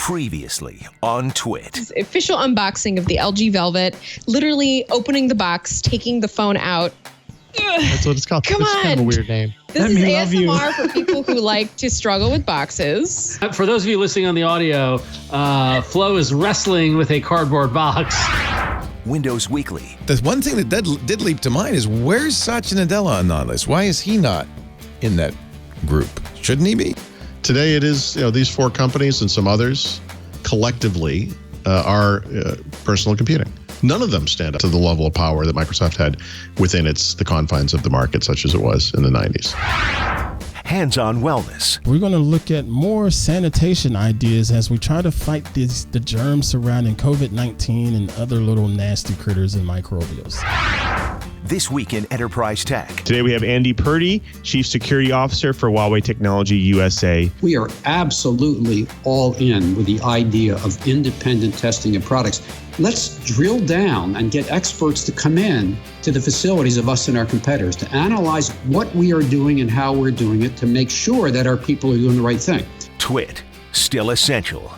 Previously on TWiT. Official unboxing of the LG Velvet, literally opening the box, taking the phone out. That's what it's called. Come it's on. kind of a weird name. This is ASMR for people who like to struggle with boxes. For those of you listening on the audio, Flo is wrestling with a cardboard box. Windows Weekly. The one thing that did leap to mind is, where's Satya Nadella on that list? Why is he not in that group? Shouldn't he be? Today it is, these four companies and some others collectively are personal computing. None of them stand up to the level of power that Microsoft had within the confines of the market, such as it was in the 90s. Hands-on wellness. We're going to look at more sanitation ideas as we try to fight the germs surrounding COVID-19 and other little nasty critters and microbials. This week in Enterprise Tech. Today we have Andy Purdy, Chief Security Officer for Huawei Technology USA. We are absolutely all in with the idea of independent testing of products. Let's drill down and get experts to come in to the facilities of us and our competitors to analyze what we are doing and how we're doing it to make sure that our people are doing the right thing. TWiT, still essential.